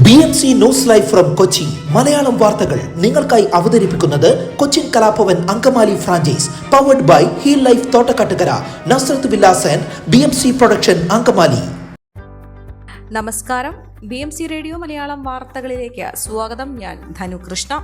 BMC news live from Kochi Malayalam വാർത്തകൾ നിങ്ങൾക്കായി അവതരിപ്പിക്കുന്നത് Cochin Kalabhavan Angamaly franchise powered by heal life Thottakattukara Nasrath villas and BMC production Angamaly. നമസ്കാരം, BMC radio Malayalam വാർത്തകളിലേക്ക് സ്വാഗതം. ഞാൻ ധനു കൃഷ്ണ.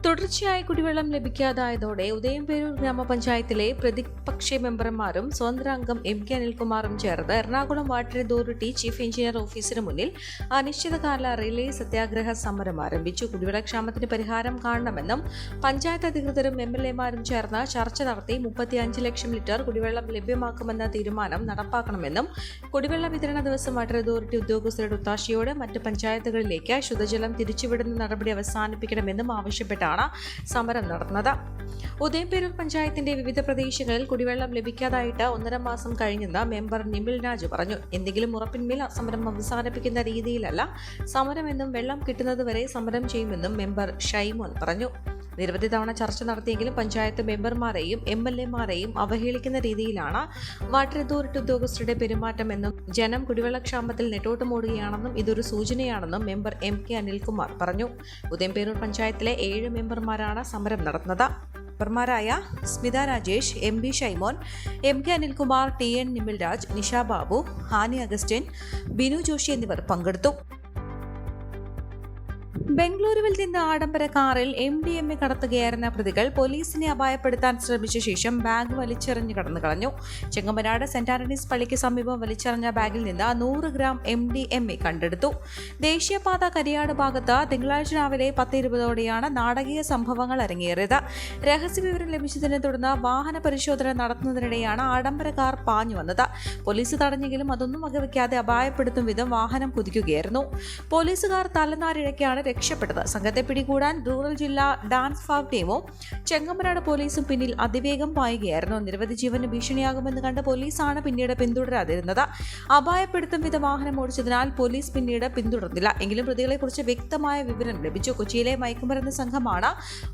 തുടർച്ചയായി കുടിവെള്ളം ലഭിക്കാതായതോടെ ഉദയംപേരൂർ ഗ്രാമപഞ്ചായത്തിലെ പ്രതിപക്ഷ മെമ്പർമാരും സ്വതന്ത്ര അംഗം MK അനിൽകുമാറും ചേർന്ന് Ernakulam water authority chief engineer ഓഫീസിന് മുന്നിൽ അനിശ്ചിതകാല റിലേ സത്യാഗ്രഹ സമരം ആരംഭിച്ചു. കുടിവെള്ളക്ഷാമത്തിന് പരിഹാരം കാണണമെന്നും പഞ്ചായത്ത് അധികൃതരും MLAമാരും ചേർന്ന് ചർച്ച നടത്തി 35 ലക്ഷം ലിറ്റർ കുടിവെള്ളം ലഭ്യമാക്കുമെന്ന തീരുമാനം നടപ്പാക്കണമെന്നും കുടിവെള്ള വിതരണ ദിവസം വാട്ടർ അതോറിറ്റി ഉദ്യോഗസ്ഥരുടെ ഒത്താശയോടെ മറ്റ് പഞ്ചായത്തുകളിലേക്ക് ശുദ്ധജലം തിരിച്ചുവിടുന്ന നടപടി അവസാനിപ്പിക്കണമെന്നും ആവശ്യപ്പെട്ടാണ് സമരം നടന്നത്. ഉദയംപേരൂർ പഞ്ചായത്തിന്റെ വിവിധ പ്രദേശങ്ങളിൽ കുടിവെള്ളം ലഭിക്കാതായിട്ട് 1.5 മാസം കഴിഞ്ഞെന്ന് മെമ്പർ നിമിൽ രാജു പറഞ്ഞു. എന്തെങ്കിലും ഉറപ്പിന്മേൽ സമരം അവസാനിപ്പിക്കുന്ന രീതിയിലല്ല സമരമെന്നും വെള്ളം കിട്ടുന്നതുവരെ സമരം ചെയ്യുമെന്നും മെമ്പർ ഷൈമോൻ പറഞ്ഞു. നിരവധി തവണ ചർച്ച നടത്തിയെങ്കിലും പഞ്ചായത്ത് മെമ്പർമാരെയും MLAമാരെയും അവഹേളിക്കുന്ന രീതിയിലാണ് വാട്ടർ അതോറിറ്റി ഉദ്യോഗസ്ഥരുടെ പെരുമാറ്റമെന്നും ജനം കുടിവെള്ളക്ഷാമത്തിൽ നെട്ടോട്ടമോടുകയാണെന്നും ഇതൊരു സൂചനയാണെന്നും മെമ്പർ MK അനിൽകുമാർ പറഞ്ഞു. ഉദയംപേരൂർ പഞ്ചായത്തിലെ 7 മെമ്പർമാരാണ് സമരം നടത്തുന്നത്. മെമ്പർമാരായ Smitha Rajesh, MB Shymon, MK Anilkumar, TN Nimil Raj, Nisha Babu, ഹാനി അഗസ്റ്റിൻ, ബിനു ജോഷി എന്നിവർ പങ്കെടുത്തു. ബംഗളൂരുവിൽ നിന്ന് ആഡംബര കാറിൽ MDMA കടത്തുകയായിരുന്ന പ്രതികൾ പോലീസിനെ അപായപ്പെടുത്താൻ ശ്രമിച്ച ശേഷം ബാഗ് വലിച്ചെറിഞ്ഞ് കടന്നു കളഞ്ഞു. ചെങ്ങമനാട് സെന്റ് ആന്റണീസ് പള്ളിക്ക് സമീപം വലിച്ചെറിഞ്ഞ ബാഗിൽ നിന്ന് 100 ഗ്രാം MDMA കണ്ടെടുത്തു. ദേശീയപാത കരിയാട് ഭാഗത്ത് തിങ്കളാഴ്ച രാവിലെ 10:20ഓടെയാണ് നാടകീയ സംഭവങ്ങൾ അരങ്ങേറിയത്. രഹസ്യവിവരം ലഭിച്ചതിനെ തുടർന്ന് വാഹന പരിശോധന നടത്തുന്നതിനിടെയാണ് ആഡംബര കാർ പാഞ്ഞു വന്നത്. പോലീസ് തടഞ്ഞെങ്കിലും അതൊന്നും വകവയ്ക്കാതെ അപായപ്പെടുത്തും വിധം വാഹനം കുതിക്കുകയായിരുന്നു. പോലീസുകാർ തലനാരിഴയ്ക്കാണ് രക്ഷപ്പെട്ടത്. സംഘത്തെ പിടികൂടാൻ റൂറൽ ജില്ലാ ഡാൻസ് ഫാം ടീമും ചെങ്ങമനാട് പോലീസും പിന്നിൽ അതിവേഗം പായുകയായിരുന്നു. നിരവധി ജീവന് ഭീഷണിയാകുമെന്ന് കണ്ട് പോലീസാണ് പിന്നീട് പിന്തുടരാതിരുന്നത്. അപായപ്പെടുത്തും വിധ വാഹനം ഓടിച്ചതിനാൽ പോലീസ് പിന്നീട് പിന്തുടർന്നില്ല. എങ്കിലും പ്രതികളെക്കുറിച്ച് വ്യക്തമായ വിവരം ലഭിച്ചു. കൊച്ചിയിലെ മയക്കുമരുന്ന് സംഘമാണ്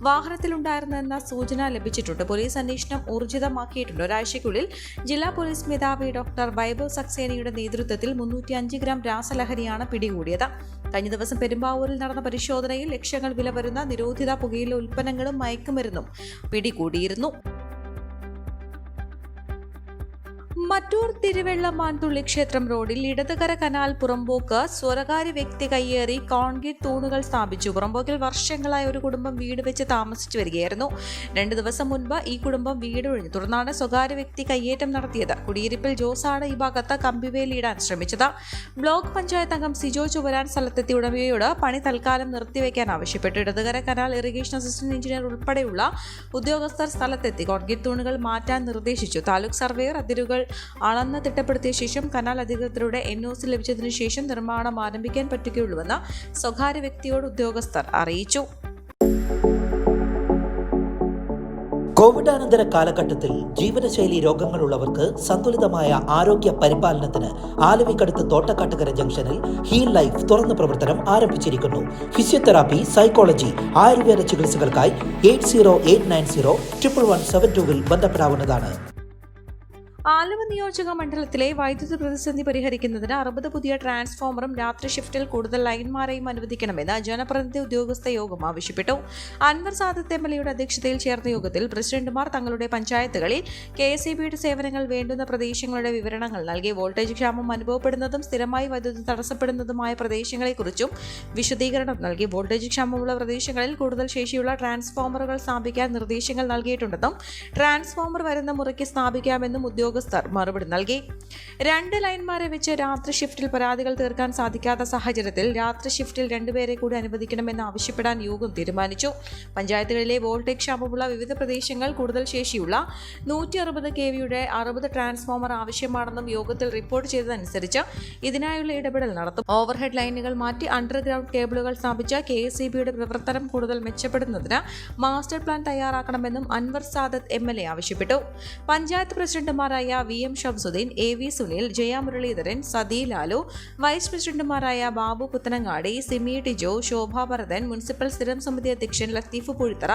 വാഹനത്തിലുണ്ടായിരുന്നതെന്ന സൂചന ലഭിച്ചിട്ടുണ്ട്. പോലീസ് അന്വേഷണം ഊർജിതമാക്കിയിട്ടുണ്ട്. ഒരാഴ്ചയ്ക്കുള്ളിൽ ജില്ലാ പോലീസ് മേധാവി ഡോക്ടർ വൈഭവ് സക്സേനയുടെ നേതൃത്വത്തിൽ 305 ഗ്രാം രാസലഹരിയാണ് പിടികൂടിയത്. കഴിഞ്ഞ ദിവസം പെരുമ്പാവൂരിൽ നടന്ന പരിശോധനയിൽ ലക്ഷങ്ങൾ വില വരുന്ന നിരോധിത പുകയില ഉൽപ്പന്നങ്ങളും മയക്കുമരുന്നും പിടികൂടിയിരുന്നു. മറ്റൂർ തിരുവെള്ള മാൻതുള്ളി ക്ഷേത്രം റോഡിൽ ഇടതുകര കനാൽ പുറമ്പോക്ക് സ്വകാര്യ വ്യക്തി കയ്യേറി കോൺക്രീറ്റ് തൂണുകൾ സ്ഥാപിച്ചു. പുറമ്പോക്കിൽ വർഷങ്ങളായി ഒരു കുടുംബം വീട് വെച്ച് താമസിച്ചു വരികയായിരുന്നു. 2 ദിവസം മുൻപ് ഈ കുടുംബം വീട് ഒഴിഞ്ഞു. തുടർന്നാണ് സ്വകാര്യ വ്യക്തി കയ്യേറ്റം നടത്തിയത്. കുടിയിരിപ്പിൽ ജോസാണ് ഈ ഭാഗത്ത് കമ്പിവേലിയിടാൻ ശ്രമിച്ചത്. ബ്ലോക്ക് പഞ്ചായത്ത് അംഗം സിജോ ചുവരാൻ സ്ഥലത്തെത്തി ഉടമയോട് പണി തൽക്കാലം നിർത്തിവെക്കാൻ ആവശ്യപ്പെട്ടു. ഇടതുകര കനാൽ ഇറിഗേഷൻ അസിസ്റ്റന്റ് എഞ്ചിനീയർ ഉൾപ്പെടെയുള്ള ഉദ്യോഗസ്ഥർ സ്ഥലത്തെത്തി കോൺക്രീറ്റ് തൂണുകൾ മാറ്റാൻ നിർദ്ദേശിച്ചു. താലൂക്ക് സർവേയർ അതിരുകൾ അളന്ന് തിട്ടപ്പെടുത്തിയ ശേഷം കനാൽ അധികൃതരുടെ NOC ലഭിച്ചതിനു ശേഷം നിർമ്മാണം ആരംഭിക്കാൻ പറ്റുകയുള്ളൂവെന്ന് സ്വകാര്യ വ്യക്തിയോട് ഉദ്യോഗസ്ഥർ അറിയിച്ചു. കോവിഡാനന്തര കാലഘട്ടത്തിൽ ജീവിതശൈലി രോഗങ്ങളുള്ളവർക്ക് സന്തുലിതമായ ആരോഗ്യ പരിപാലനത്തിന് ആലുവയ്ക്കടുത്ത് തോട്ടക്കാട്ടുകര ജംഗ്ഷനിൽ ഹീൽ ലൈഫ് തുറന്ന പ്രവർത്തനം ആരംഭിച്ചിരിക്കുന്നു. ഫിസിയോതെറാപ്പി, സൈക്കോളജി, ആയുർവേദ ചികിത്സകൾക്കായി 8089011772 ബന്ധപ്പെടാവുന്നതാണ്. ആലുവ നിയോജക മണ്ഡലത്തിലെ വൈദ്യുതി പ്രതിസന്ധി പരിഹരിക്കുന്നതിന് 60 പുതിയ ട്രാൻസ്ഫോമറും രാത്രി ഷിഫ്റ്റിൽ കൂടുതൽ ലൈൻമാരെയും അനുവദിക്കണമെന്ന് ജനപ്രതിനിധി ഉദ്യോഗസ്ഥ യോഗം ആവശ്യപ്പെട്ടു. അൻവർ സാദത്ത് MLAയുടെ അധ്യക്ഷതയിൽ ചേർന്ന യോഗത്തിൽ പ്രസിഡന്റുമാർ തങ്ങളുടെ പഞ്ചായത്തുകളിൽ KSEBയുടെ സേവനങ്ങൾ വേണ്ടുന്ന പ്രദേശങ്ങളുടെ വിവരണങ്ങൾ നൽകി. വോൾട്ടേജ് ക്ഷാമം അനുഭവപ്പെടുന്നതും സ്ഥിരമായി വൈദ്യുതി തടസ്സപ്പെടുന്നതുമായ പ്രദേശങ്ങളെക്കുറിച്ചും വിശദീകരണം നൽകി. വോൾട്ടേജ് ക്ഷാമമുള്ള പ്രദേശങ്ങളിൽ കൂടുതൽ ശേഷിയുള്ള ട്രാൻസ്ഫോമറുകൾ സ്ഥാപിക്കാൻ നിർദ്ദേശങ്ങൾ നൽകിയിട്ടുണ്ടെന്നും ട്രാൻസ്ഫോമർ വരുന്ന മുറയ്ക്ക് സ്ഥാപിക്കാമെന്നും ഉദ്യോഗസ്ഥർ മറുപടി നൽകി. 2 ലൈൻമാരെ വെച്ച് രാത്രി ഷിഫ്റ്റിൽ പരാതികൾ തീർക്കാൻ സാധിക്കാത്ത സാഹചര്യത്തിൽ രാത്രി ഷിഫ്റ്റിൽ 2 പേരെ കൂടി അനുവദിക്കണമെന്ന് ആവശ്യപ്പെടാൻ യോഗം തീരുമാനിച്ചു. പഞ്ചായത്തുകളിലെ വോൾട്ടേജ് ക്ഷാമമുള്ള വിവിധ പ്രദേശങ്ങൾ കൂടുതൽ ശേഷിയുള്ള 160 kVയുടെ 60 ട്രാൻസ്ഫോമർ ആവശ്യമാണെന്നും യോഗത്തിൽ റിപ്പോർട്ട് ചെയ്തതനുസരിച്ച് ഇതിനായുള്ള ഇടപെടൽ നടത്തും. ഓവർഹെഡ് ലൈനുകൾ മാറ്റി അണ്ടർഗ്രൗണ്ട് കേബിളുകൾ സ്ഥാപിച്ച KSEBയുടെ പ്രവർത്തനം കൂടുതൽ മെച്ചപ്പെടുന്നതിന് മാസ്റ്റർ പ്ലാൻ തയ്യാറാക്കണമെന്നും അൻവർ സാദത്ത് MLA ആവശ്യപ്പെട്ടു. പഞ്ചായത്ത് പ്രസിഡന്റുമാരായ VM Shamsuddin, AV Sunil, Jaya Muraleedharan, Sathi Lalu, vice പ്രസിഡന്റുമാരായ ബാബു പുത്തനങ്ങാടി, സിമി ടിജോ, ശോഭ ഭരതൻ, മുനിസിപ്പൽ സ്ഥിരം സമിതി അധ്യക്ഷൻ Latheef Puzhithara,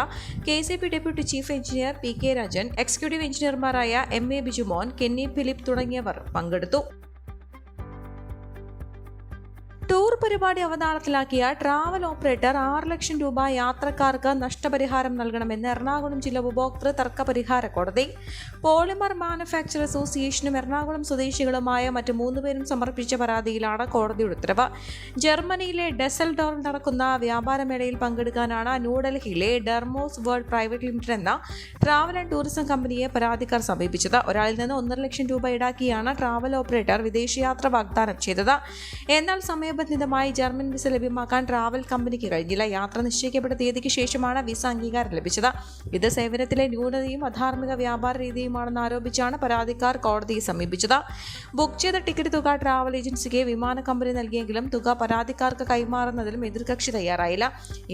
KSEB deputy chief engineer PK Rajan, executive എഞ്ചിനീയർമാരായ MA ബിജുമോൻ, കെന്നി ഫിലിപ്പ് തുടങ്ങിയവർ പങ്കെടുത്തു. ടൂർ പരിപാടി അവതാളത്തിലാക്കിയ ട്രാവൽ ഓപ്പറേറ്റർ 6 ലക്ഷം രൂപ യാത്രക്കാർക്ക് നഷ്ടപരിഹാരം നൽകണമെന്ന് എറണാകുളം ജില്ലാ ഉപഭോക്തൃ തർക്ക പരിഹാര കോടതി. പോളിമർ മാനുഫാക്ചർ അസോസിയേഷനും എറണാകുളം സ്വദേശികളുമായ മറ്റ് 3 പേരും സമർപ്പിച്ച പരാതിയിലാണ് കോടതിയുടെ ഉത്തരവ്. ജർമ്മനിയിലെ ഡെസൽഡോറിൽ നടക്കുന്ന വ്യാപാരമേളയിൽ പങ്കെടുക്കാനാണ് ന്യൂഡൽഹിയിലെ ഡെർമോസ് വേൾഡ് പ്രൈവറ്റ് ലിമിറ്റഡ് എന്ന ട്രാവൽ ആൻഡ് ടൂറിസം കമ്പനിയെ പരാതിക്കാർ സമീപിച്ചത്. ഒരാളിൽ നിന്ന് 1.5 ലക്ഷം രൂപ ഈടാക്കിയാണ് ട്രാവൽ ഓപ്പറേറ്റർ വിദേശയാത്ര വാഗ്ദാനം ചെയ്തത്. എന്നാൽ സമയബന്ധിതമായി ജർമ്മൻ വിസ ലഭ്യമാക്കാൻ ട്രാവൽ കമ്പനിക്ക് കഴിഞ്ഞില്ല. യാത്ര നിശ്ചയിക്കപ്പെട്ട തീയതിക്ക് ശേഷമാണ് വിസ അംഗീകാരം ലഭിച്ചത്. ഇത് സേവനത്തിലെ ന്യൂനതയും അധാർമിക വ്യാപാര രീതിയുമാണെന്ന് ആരോപിച്ചാണ് പരാതിക്കാർ കോടതിയെ സമീപിച്ചത്. ബുക്ക് ചെയ്ത ടിക്കറ്റ് തുക ട്രാവൽ ഏജൻസിക്ക് വിമാന കമ്പനി നൽകിയെങ്കിലും തുക പരാതിക്കാർക്ക് കൈമാറുന്നതിലും എതിർകക്ഷി തയ്യാറായില്ല.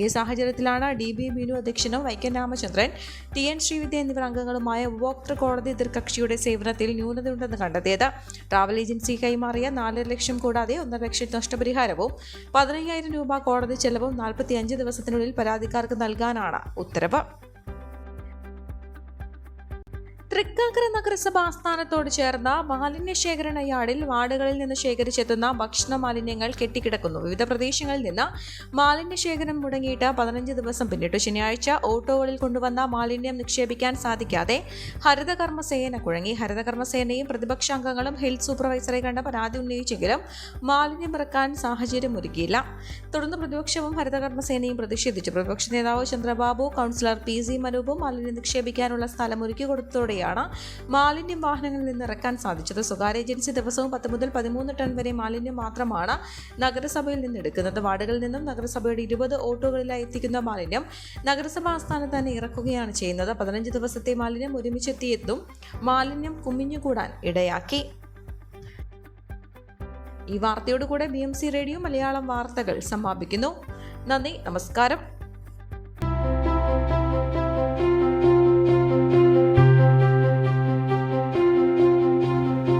ഈ സാഹചര്യത്തിലാണ് DB ബിനു അധ്യക്ഷനും വൈക്കം രാമചന്ദ്രൻ, TN ശ്രീവിദ്യ എന്നിവർ അംഗങ്ങളുമായ ഉപഭോക്തൃ കോടതി എതിർകക്ഷിയുടെ സേവനത്തിൽ ന്യൂനതയുണ്ടെന്ന് കണ്ടെത്തിയത്. ട്രാവൽ ഏജൻസി കൈമാറിയ 4 ലക്ഷം കൂടാതെ 1.5 ലക്ഷം നഷ്ടപരിഹാരവും 15,000 രൂപ കോടതി ചെലവും 45 ദിവസത്തിനുള്ളിൽ പരാതിക്കാർക്ക് നൽകാനാണ് ഉത്തരവ്. തൃക്കാക്കര നഗരസഭ ആസ്ഥാനത്തോട് ചേർന്ന മാലിന്യ ശേഖരണ യാർഡിൽ വാർഡുകളിൽ നിന്ന് ശേഖരിച്ചെത്തുന്ന ഭക്ഷണ മാലിന്യങ്ങൾ കെട്ടിക്കിടക്കുന്നു. വിവിധ പ്രദേശങ്ങളിൽ നിന്ന് മാലിന്യ ശേഖരം മുടങ്ങിയിട്ട് 15 ദിവസം പിന്നിട്ടു. ശനിയാഴ്ച ഓട്ടോകളിൽ കൊണ്ടുവന്ന മാലിന്യം നിക്ഷേപിക്കാൻ സാധിക്കാതെ ഹരിതകർമ്മസേന കുഴങ്ങി. ഹരിതകർമ്മസേനയും പ്രതിപക്ഷാംഗങ്ങളും ഹെൽത്ത് സൂപ്പർവൈസറെ കണ്ട് പരാതി ഉന്നയിച്ചെങ്കിലും മാലിന്യം ഇറക്കാൻ സാഹചര്യം ഒരുക്കിയില്ല. തുടർന്ന് പ്രതിപക്ഷവും ഹരിതകർമ്മസേനയും പ്രതിഷേധിച്ചു. പ്രതിപക്ഷ നേതാവ് ചന്ദ്രബാബു, കൗൺസിലർ PC മനൂപും മാലിന്യം നിക്ഷേപിക്കാനുള്ള സ്ഥലം ഒരുക്കി കൊടുത്തതോടെയാണ് മാലിന്യം വാഹനങ്ങളിൽ നിന്ന് ഇറക്കാൻ സാധിച്ചത്. സ്വകാര്യ ഏജൻസി ദിവസവും 10 മുതൽ 13 ടൺ വരെ മാലിന്യം മാത്രമാണ് നഗരസഭയിൽ നിന്ന് എടുക്കുന്നത്. വാർഡുകളിൽ നിന്നും നഗരസഭയുടെ 20 ഓട്ടോകളിലായി എത്തിക്കുന്ന മാലിന്യം നഗരസഭാ ആസ്ഥാനത്ത് തന്നെ ഇറക്കുകയാണ് ചെയ്യുന്നത്. 15 ദിവസത്തെ മാലിന്യം ഒരുമിച്ചെത്തിയതും മാലിന്യം കുമിഞ്ഞുകൂടാൻ ഇടയാക്കി. ഈ വാർത്തയോടുകൂടെ BMC റേഡിയോ മലയാളം വാർത്തകൾ സമാപിക്കുന്നു. നന്ദി, നമസ്കാരം.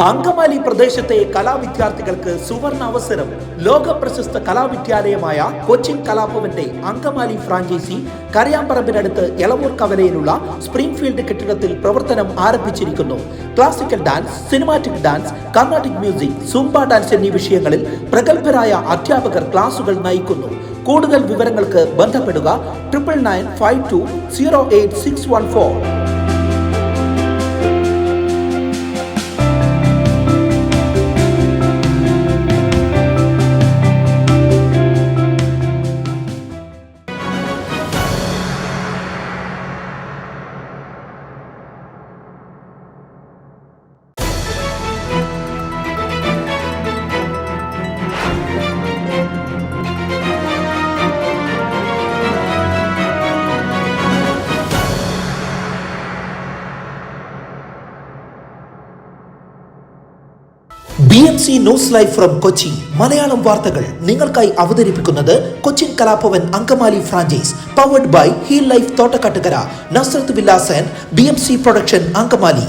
അങ്കമാലി പ്രദേശത്തെ കലാവിദ്യാർത്ഥികൾക്ക് സുവർണ അവസരം. ലോക പ്രശസ്ത കലാവിദ്യാലയമായ കൊച്ചിൻ കലാഭവന്റെ അങ്കമാലി ഫ്രാഞ്ചൈസി കരയാമ്പറമ്പിനടുത്ത് എളവൂർ കവലയിലുള്ള സ്പ്രിംഗ്ഫീൽഡ് കെട്ടിടത്തിൽ പ്രവർത്തനം ആരംഭിച്ചിരിക്കുന്നു. Classical dance, cinematic dance, Carnatic music, Zumba dance എന്നീ വിഷയങ്ങളിൽ പ്രഗത്ഭരായ അധ്യാപകർ ക്ലാസുകൾ നയിക്കുന്നു. കൂടുതൽ വിവരങ്ങൾക്ക് ബന്ധപ്പെടുക 9995208614. BMC news live from Kochi. Malayalam വാർത്തകൾ നിങ്ങൾക്കായി അവതരിപ്പിക്കുന്നത് Cochin Kalabhavan Angamaly franchise, powered by heal life Thottakattukara, Nasrath villas and BMC production Angamaly.